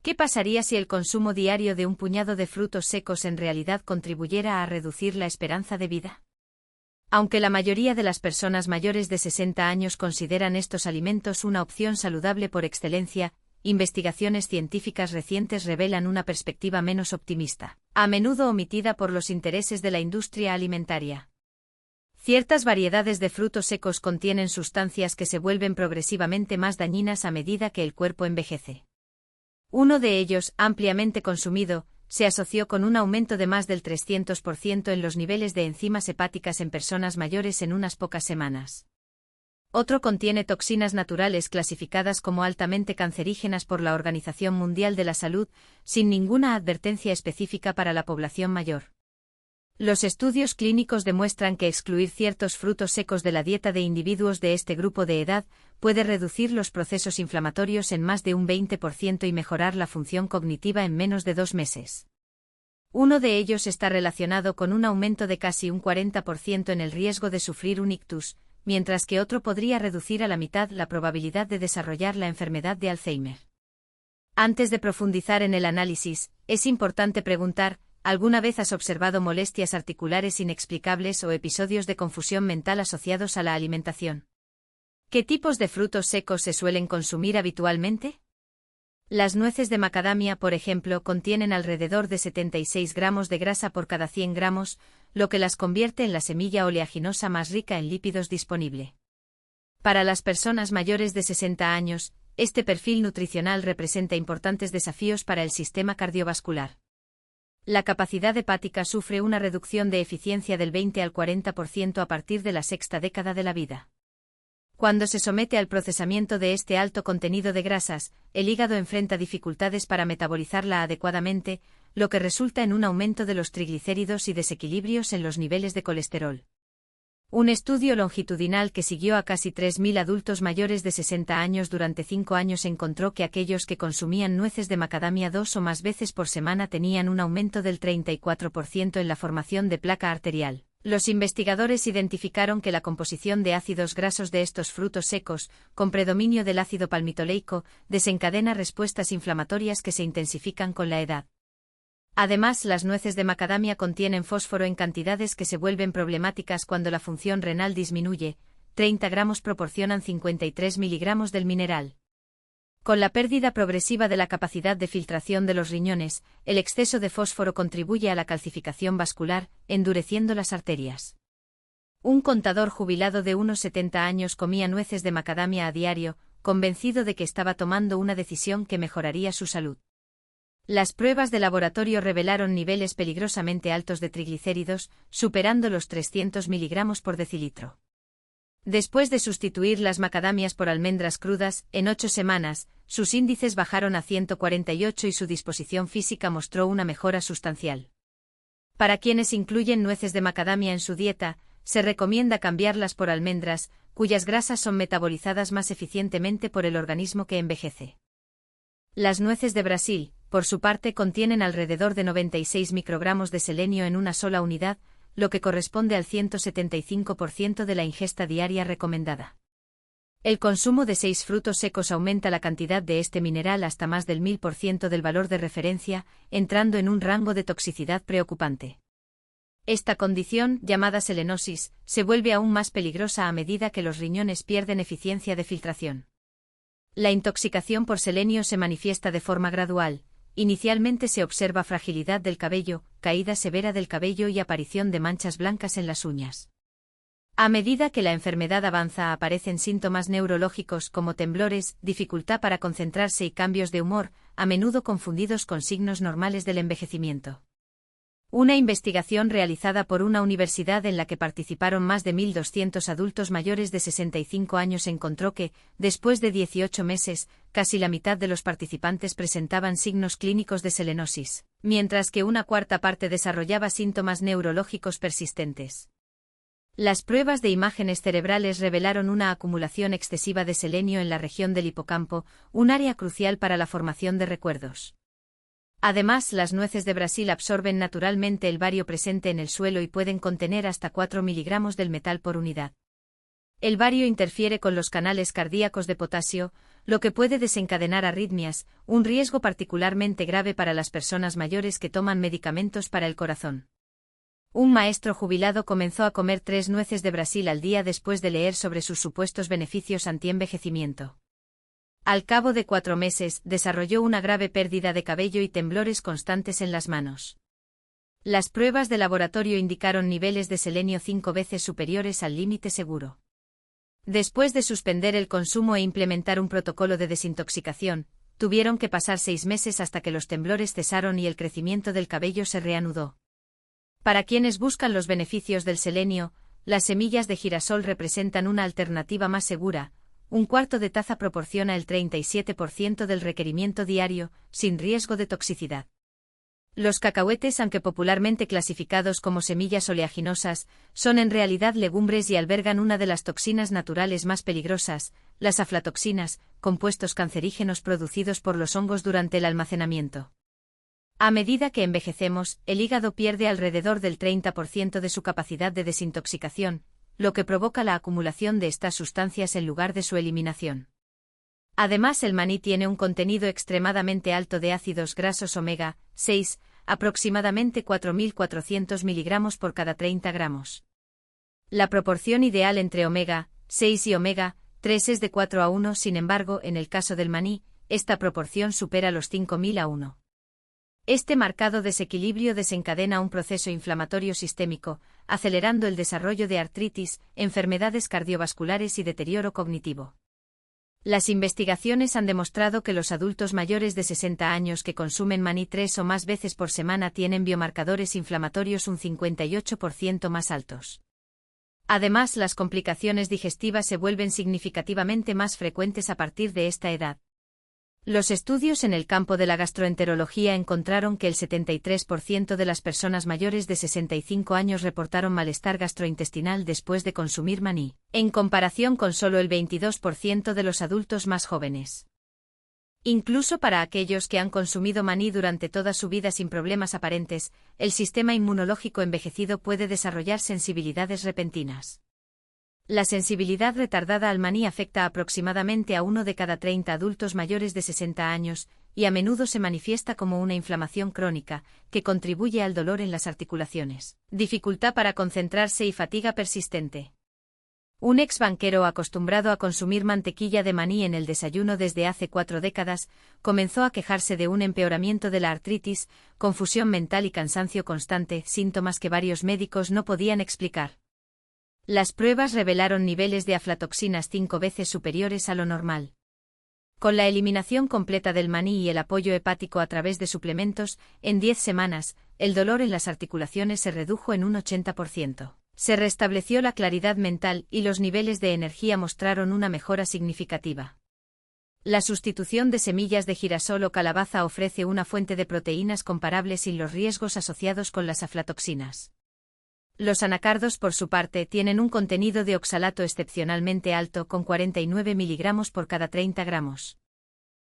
¿Qué pasaría si el consumo diario de un puñado de frutos secos en realidad contribuyera a reducir la esperanza de vida? Aunque la mayoría de las personas mayores de 60 años consideran estos alimentos una opción saludable por excelencia, investigaciones científicas recientes revelan una perspectiva menos optimista, a menudo omitida por los intereses de la industria alimentaria. Ciertas variedades de frutos secos contienen sustancias que se vuelven progresivamente más dañinas a medida que el cuerpo envejece. Uno de ellos, ampliamente consumido, se asoció con un aumento de más del 300% en los niveles de enzimas hepáticas en personas mayores en unas pocas semanas. Otro contiene toxinas naturales clasificadas como altamente cancerígenas por la Organización Mundial de la Salud, sin ninguna advertencia específica para la población mayor. Los estudios clínicos demuestran que excluir ciertos frutos secos de la dieta de individuos de este grupo de edad puede reducir los procesos inflamatorios en más de un 20% y mejorar la función cognitiva en menos de 2 meses. Uno de ellos está relacionado con un aumento de casi un 40% en el riesgo de sufrir un ictus, mientras que otro podría reducir a la mitad la probabilidad de desarrollar la enfermedad de Alzheimer. Antes de profundizar en el análisis, es importante preguntar: ¿alguna vez has observado molestias articulares inexplicables o episodios de confusión mental asociados a la alimentación? ¿Qué tipos de frutos secos se suelen consumir habitualmente? Las nueces de macadamia, por ejemplo, contienen alrededor de 76 gramos de grasa por cada 100 gramos, lo que las convierte en la semilla oleaginosa más rica en lípidos disponible. Para las personas mayores de 60 años, este perfil nutricional representa importantes desafíos para el sistema cardiovascular. La capacidad hepática sufre una reducción de eficiencia del 20 al 40% a partir de la sexta década de la vida. Cuando se somete al procesamiento de este alto contenido de grasas, el hígado enfrenta dificultades para metabolizarla adecuadamente, lo que resulta en un aumento de los triglicéridos y desequilibrios en los niveles de colesterol. Un estudio longitudinal que siguió a casi 3.000 adultos mayores de 60 años durante 5 años encontró que aquellos que consumían nueces de macadamia 2 o más veces por semana tenían un aumento del 34% en la formación de placa arterial. Los investigadores identificaron que la composición de ácidos grasos de estos frutos secos, con predominio del ácido palmitoleico, desencadena respuestas inflamatorias que se intensifican con la edad. Además, las nueces de macadamia contienen fósforo en cantidades que se vuelven problemáticas cuando la función renal disminuye. 30 gramos proporcionan 53 miligramos del mineral. Con la pérdida progresiva de la capacidad de filtración de los riñones, el exceso de fósforo contribuye a la calcificación vascular, endureciendo las arterias. Un contador jubilado de unos 70 años comía nueces de macadamia a diario, convencido de que estaba tomando una decisión que mejoraría su salud. Las pruebas de laboratorio revelaron niveles peligrosamente altos de triglicéridos, superando los 300 miligramos por decilitro. Después de sustituir las macadamias por almendras crudas, en 8 semanas, sus índices bajaron a 148 y su disposición física mostró una mejora sustancial. Para quienes incluyen nueces de macadamia en su dieta, se recomienda cambiarlas por almendras, cuyas grasas son metabolizadas más eficientemente por el organismo que envejece. Las nueces de Brasil, por su parte, contienen alrededor de 96 microgramos de selenio en una sola unidad, lo que corresponde al 175% de la ingesta diaria recomendada. El consumo de 6 frutos secos aumenta la cantidad de este mineral hasta más del 1000% del valor de referencia, entrando en un rango de toxicidad preocupante. Esta condición, llamada selenosis, se vuelve aún más peligrosa a medida que los riñones pierden eficiencia de filtración. La intoxicación por selenio se manifiesta de forma gradual. Inicialmente se observa fragilidad del cabello, caída severa del cabello y aparición de manchas blancas en las uñas. A medida que la enfermedad avanza, aparecen síntomas neurológicos como temblores, dificultad para concentrarse y cambios de humor, a menudo confundidos con signos normales del envejecimiento. Una investigación realizada por una universidad en la que participaron más de 1.200 adultos mayores de 65 años encontró que, después de 18 meses, casi la mitad de los participantes presentaban signos clínicos de selenosis, mientras que una cuarta parte desarrollaba síntomas neurológicos persistentes. Las pruebas de imágenes cerebrales revelaron una acumulación excesiva de selenio en la región del hipocampo, un área crucial para la formación de recuerdos. Además, las nueces de Brasil absorben naturalmente el bario presente en el suelo y pueden contener hasta 4 miligramos del metal por unidad. El bario interfiere con los canales cardíacos de potasio, lo que puede desencadenar arritmias, un riesgo particularmente grave para las personas mayores que toman medicamentos para el corazón. Un maestro jubilado comenzó a comer 3 nueces de Brasil al día después de leer sobre sus supuestos beneficios antienvejecimiento. Al cabo de 4 meses, desarrolló una grave pérdida de cabello y temblores constantes en las manos. Las pruebas de laboratorio indicaron niveles de selenio 5 veces superiores al límite seguro. Después de suspender el consumo e implementar un protocolo de desintoxicación, tuvieron que pasar 6 meses hasta que los temblores cesaron y el crecimiento del cabello se reanudó. Para quienes buscan los beneficios del selenio, las semillas de girasol representan una alternativa más segura. Un cuarto de taza proporciona el 37% del requerimiento diario, sin riesgo de toxicidad. Los cacahuetes, aunque popularmente clasificados como semillas oleaginosas, son en realidad legumbres y albergan una de las toxinas naturales más peligrosas, las aflatoxinas, compuestos cancerígenos producidos por los hongos durante el almacenamiento. A medida que envejecemos, el hígado pierde alrededor del 30% de su capacidad de desintoxicación, lo que provoca la acumulación de estas sustancias en lugar de su eliminación. Además, el maní tiene un contenido extremadamente alto de ácidos grasos omega 6, aproximadamente 4.400 miligramos por cada 30 gramos. La proporción ideal entre omega 6 y omega 3 es de 4:1, sin embargo, en el caso del maní, esta proporción supera los 5.000:1. Este marcado desequilibrio desencadena un proceso inflamatorio sistémico, acelerando el desarrollo de artritis, enfermedades cardiovasculares y deterioro cognitivo. Las investigaciones han demostrado que los adultos mayores de 60 años que consumen maní 3 o más veces por semana tienen biomarcadores inflamatorios un 58% más altos. Además, las complicaciones digestivas se vuelven significativamente más frecuentes a partir de esta edad. Los estudios en el campo de la gastroenterología encontraron que el 73% de las personas mayores de 65 años reportaron malestar gastrointestinal después de consumir maní, en comparación con solo el 22% de los adultos más jóvenes. Incluso para aquellos que han consumido maní durante toda su vida sin problemas aparentes, el sistema inmunológico envejecido puede desarrollar sensibilidades repentinas. La sensibilidad retardada al maní afecta aproximadamente a 1 de cada 30 adultos mayores de 60 años, y a menudo se manifiesta como una inflamación crónica, que contribuye al dolor en las articulaciones, dificultad para concentrarse y fatiga persistente. Un ex banquero acostumbrado a consumir mantequilla de maní en el desayuno desde hace 4 décadas, comenzó a quejarse de un empeoramiento de la artritis, confusión mental y cansancio constante, síntomas que varios médicos no podían explicar. Las pruebas revelaron niveles de aflatoxinas 5 veces superiores a lo normal. Con la eliminación completa del maní y el apoyo hepático a través de suplementos, en 10 semanas, el dolor en las articulaciones se redujo en un 80%. Se restableció la claridad mental y los niveles de energía mostraron una mejora significativa. La sustitución de semillas de girasol o calabaza ofrece una fuente de proteínas comparable sin los riesgos asociados con las aflatoxinas. Los anacardos, por su parte, tienen un contenido de oxalato excepcionalmente alto, con 49 miligramos por cada 30 gramos.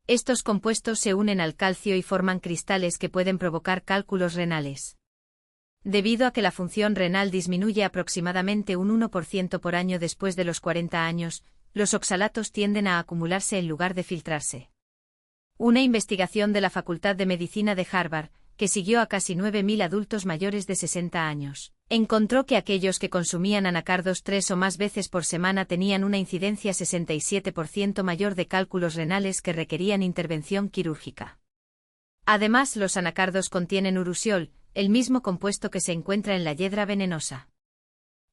Estos compuestos se unen al calcio y forman cristales que pueden provocar cálculos renales. Debido a que la función renal disminuye aproximadamente un 1% por año después de los 40 años, los oxalatos tienden a acumularse en lugar de filtrarse. Una investigación de la Facultad de Medicina de Harvard, que siguió a casi 9.000 adultos mayores de 60 años, encontró que aquellos que consumían anacardos 3 o más veces por semana tenían una incidencia 67% mayor de cálculos renales que requerían intervención quirúrgica. Además, los anacardos contienen urusiol, el mismo compuesto que se encuentra en la hiedra venenosa.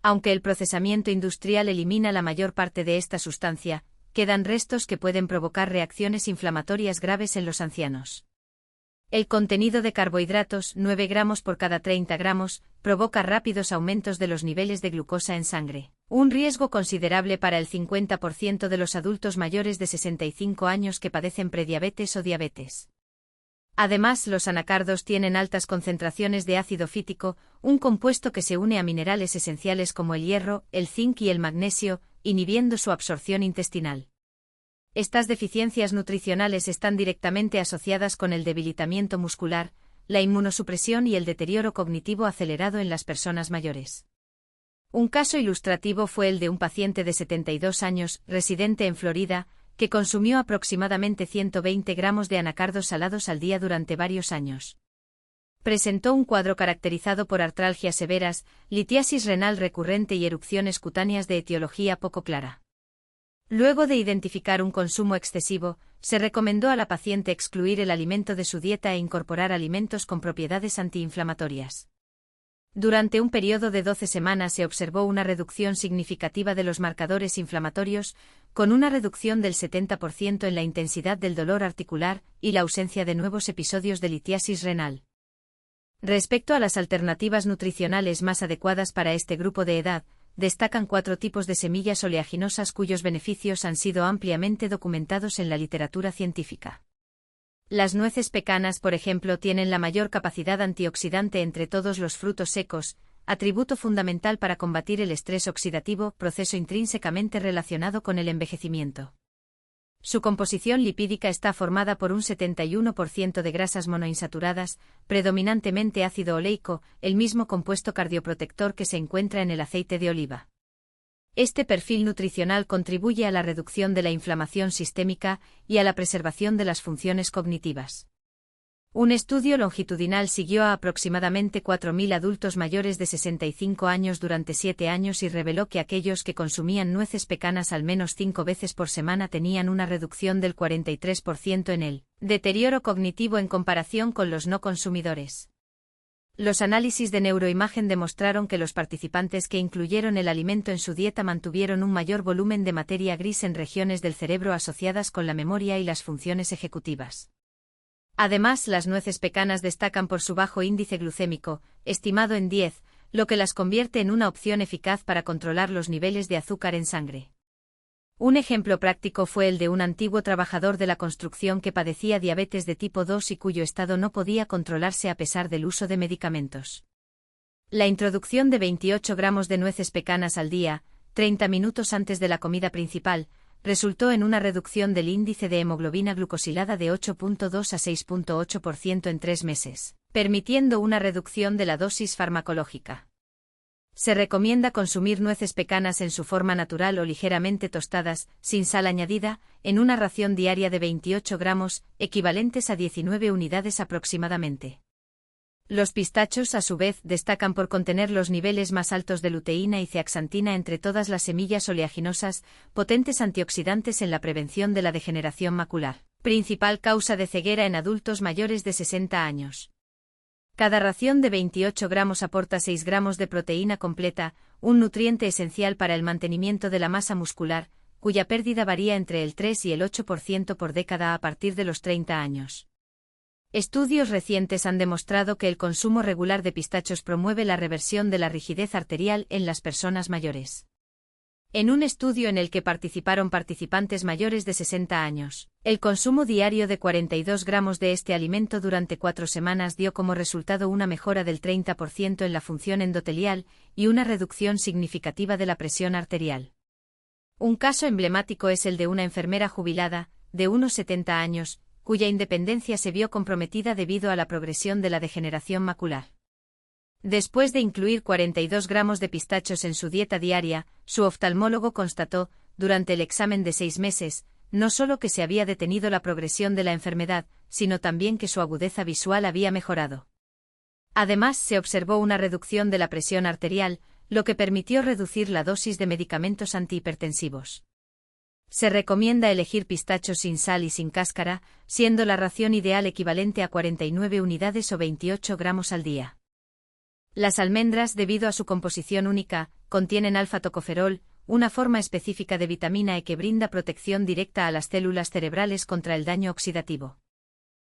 Aunque el procesamiento industrial elimina la mayor parte de esta sustancia, quedan restos que pueden provocar reacciones inflamatorias graves en los ancianos. El contenido de carbohidratos, 9 gramos por cada 30 gramos, provoca rápidos aumentos de los niveles de glucosa en sangre, un riesgo considerable para el 50% de los adultos mayores de 65 años que padecen prediabetes o diabetes. Además, los anacardos tienen altas concentraciones de ácido fítico, un compuesto que se une a minerales esenciales como el hierro, el zinc y el magnesio, inhibiendo su absorción intestinal. Estas deficiencias nutricionales están directamente asociadas con el debilitamiento muscular, la inmunosupresión y el deterioro cognitivo acelerado en las personas mayores. Un caso ilustrativo fue el de un paciente de 72 años, residente en Florida, que consumió aproximadamente 120 gramos de anacardos salados al día durante varios años. Presentó un cuadro caracterizado por artralgias severas, litiasis renal recurrente y erupciones cutáneas de etiología poco clara. Luego de identificar un consumo excesivo, se recomendó a la paciente excluir el alimento de su dieta e incorporar alimentos con propiedades antiinflamatorias. Durante un periodo de 12 semanas se observó una reducción significativa de los marcadores inflamatorios, con una reducción del 70% en la intensidad del dolor articular y la ausencia de nuevos episodios de litiasis renal. Respecto a las alternativas nutricionales más adecuadas para este grupo de edad, destacan 4 tipos de semillas oleaginosas cuyos beneficios han sido ampliamente documentados en la literatura científica. Las nueces pecanas, por ejemplo, tienen la mayor capacidad antioxidante entre todos los frutos secos, atributo fundamental para combatir el estrés oxidativo, proceso intrínsecamente relacionado con el envejecimiento. Su composición lipídica está formada por un 71% de grasas monoinsaturadas, predominantemente ácido oleico, el mismo compuesto cardioprotector que se encuentra en el aceite de oliva. Este perfil nutricional contribuye a la reducción de la inflamación sistémica y a la preservación de las funciones cognitivas. Un estudio longitudinal siguió a aproximadamente 4.000 adultos mayores de 65 años durante 7 años y reveló que aquellos que consumían nueces pecanas al menos 5 veces por semana tenían una reducción del 43% en el deterioro cognitivo en comparación con los no consumidores. Los análisis de neuroimagen demostraron que los participantes que incluyeron el alimento en su dieta mantuvieron un mayor volumen de materia gris en regiones del cerebro asociadas con la memoria y las funciones ejecutivas. Además, las nueces pecanas destacan por su bajo índice glucémico, estimado en 10, lo que las convierte en una opción eficaz para controlar los niveles de azúcar en sangre. Un ejemplo práctico fue el de un antiguo trabajador de la construcción que padecía diabetes de tipo 2 y cuyo estado no podía controlarse a pesar del uso de medicamentos. La introducción de 28 gramos de nueces pecanas al día, 30 minutos antes de la comida principal, resultó en una reducción del índice de hemoglobina glucosilada de 8.2 a 6.8% en 3 meses, permitiendo una reducción de la dosis farmacológica. Se recomienda consumir nueces pecanas en su forma natural o ligeramente tostadas, sin sal añadida, en una ración diaria de 28 gramos, equivalentes a 19 unidades aproximadamente. Los pistachos, a su vez, destacan por contener los niveles más altos de luteína y zeaxantina entre todas las semillas oleaginosas, potentes antioxidantes en la prevención de la degeneración macular, principal causa de ceguera en adultos mayores de 60 años. Cada ración de 28 gramos aporta 6 gramos de proteína completa, un nutriente esencial para el mantenimiento de la masa muscular, cuya pérdida varía entre el 3 y el 8% por década a partir de los 30 años. Estudios recientes han demostrado que el consumo regular de pistachos promueve la reversión de la rigidez arterial en las personas mayores. En un estudio en el que participaron participantes mayores de 60 años, el consumo diario de 42 gramos de este alimento durante 4 semanas dio como resultado una mejora del 30% en la función endotelial y una reducción significativa de la presión arterial. Un caso emblemático es el de una enfermera jubilada, de unos 70 años, cuya independencia se vio comprometida debido a la progresión de la degeneración macular. Después de incluir 42 gramos de pistachos en su dieta diaria, su oftalmólogo constató, durante el examen de 6 meses, no solo que se había detenido la progresión de la enfermedad, sino también que su agudeza visual había mejorado. Además, se observó una reducción de la presión arterial, lo que permitió reducir la dosis de medicamentos antihipertensivos. Se recomienda elegir pistachos sin sal y sin cáscara, siendo la ración ideal equivalente a 49 unidades o 28 gramos al día. Las almendras, debido a su composición única, contienen alfa-tocoferol, una forma específica de vitamina E que brinda protección directa a las células cerebrales contra el daño oxidativo.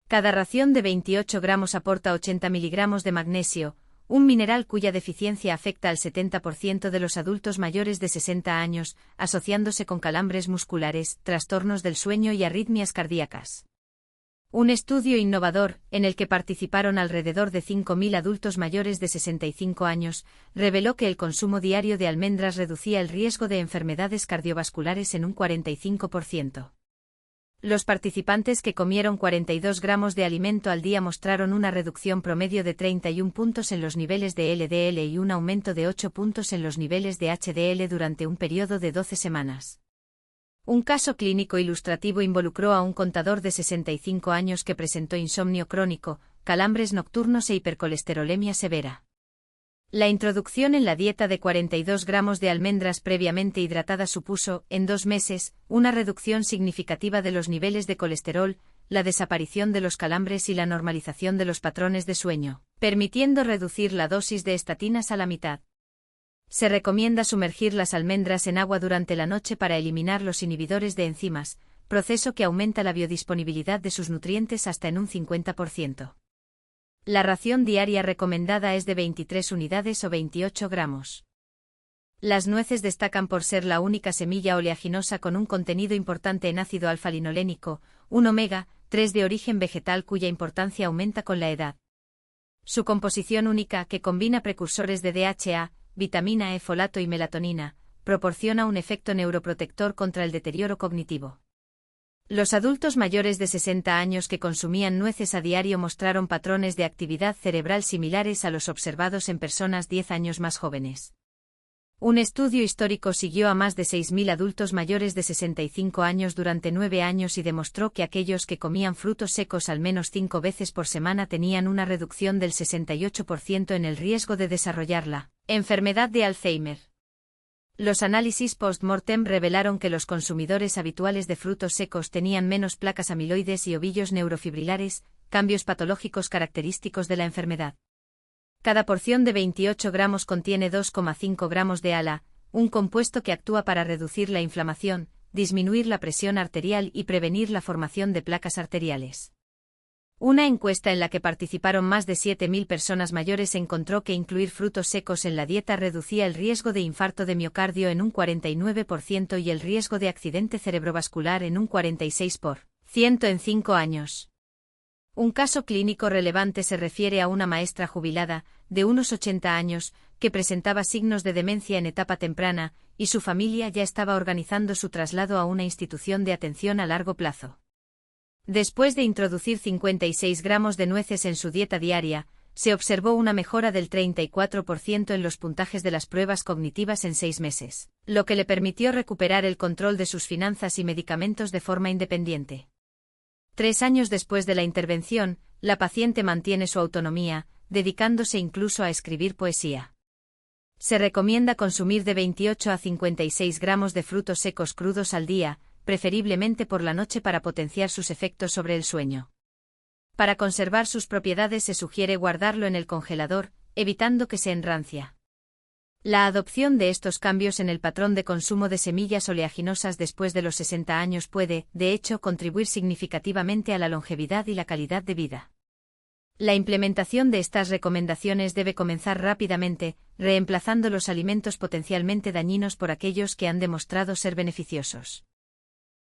Cada ración de 28 gramos aporta 80 miligramos de magnesio, un mineral cuya deficiencia afecta al 70% de los adultos mayores de 60 años, asociándose con calambres musculares, trastornos del sueño y arritmias cardíacas. Un estudio innovador, en el que participaron alrededor de 5.000 adultos mayores de 65 años, reveló que el consumo diario de almendras reducía el riesgo de enfermedades cardiovasculares en un 45%. Los participantes que comieron 42 gramos de alimento al día mostraron una reducción promedio de 31 puntos en los niveles de LDL y un aumento de 8 puntos en los niveles de HDL durante un periodo de 12 semanas. Un caso clínico ilustrativo involucró a un contador de 65 años que presentó insomnio crónico, calambres nocturnos e hipercolesterolemia severa. La introducción en la dieta de 42 gramos de almendras previamente hidratadas supuso, en 2 meses, una reducción significativa de los niveles de colesterol, la desaparición de los calambres y la normalización de los patrones de sueño, permitiendo reducir la dosis de estatinas a la mitad. Se recomienda sumergir las almendras en agua durante la noche para eliminar los inhibidores de enzimas, proceso que aumenta la biodisponibilidad de sus nutrientes hasta en un 50%. La ración diaria recomendada es de 23 unidades o 28 gramos. Las nueces destacan por ser la única semilla oleaginosa con un contenido importante en ácido alfa-linolénico, un omega 3 de origen vegetal cuya importancia aumenta con la edad. Su composición única, que combina precursores de DHA, vitamina E, folato y melatonina, proporciona un efecto neuroprotector contra el deterioro cognitivo. Los adultos mayores de 60 años que consumían nueces a diario mostraron patrones de actividad cerebral similares a los observados en personas 10 años más jóvenes. Un estudio histórico siguió a más de 6.000 adultos mayores de 65 años durante 9 años y demostró que aquellos que comían frutos secos al menos 5 veces por semana tenían una reducción del 68% en el riesgo de desarrollar la enfermedad de Alzheimer. Los análisis post-mortem revelaron que los consumidores habituales de frutos secos tenían menos placas amiloides y ovillos neurofibrilares, cambios patológicos característicos de la enfermedad. Cada porción de 28 gramos contiene 2,5 gramos de ALA, un compuesto que actúa para reducir la inflamación, disminuir la presión arterial y prevenir la formación de placas arteriales. Una encuesta en la que participaron más de 7.000 personas mayores encontró que incluir frutos secos en la dieta reducía el riesgo de infarto de miocardio en un 49% y el riesgo de accidente cerebrovascular en un 46% en 5 años. Un caso clínico relevante se refiere a una maestra jubilada, de unos 80 años, que presentaba signos de demencia en etapa temprana, y su familia ya estaba organizando su traslado a una institución de atención a largo plazo. Después de introducir 56 gramos de nueces en su dieta diaria, se observó una mejora del 34% en los puntajes de las pruebas cognitivas en 6 meses, lo que le permitió recuperar el control de sus finanzas y medicamentos de forma independiente. 3 años después de la intervención, la paciente mantiene su autonomía, dedicándose incluso a escribir poesía. Se recomienda consumir de 28 a 56 gramos de frutos secos crudos al día, preferiblemente por la noche para potenciar sus efectos sobre el sueño. Para conservar sus propiedades se sugiere guardarlo en el congelador, evitando que se enrancia. La adopción de estos cambios en el patrón de consumo de semillas oleaginosas después de los 60 años puede, de hecho, contribuir significativamente a la longevidad y la calidad de vida. La implementación de estas recomendaciones debe comenzar rápidamente, reemplazando los alimentos potencialmente dañinos por aquellos que han demostrado ser beneficiosos.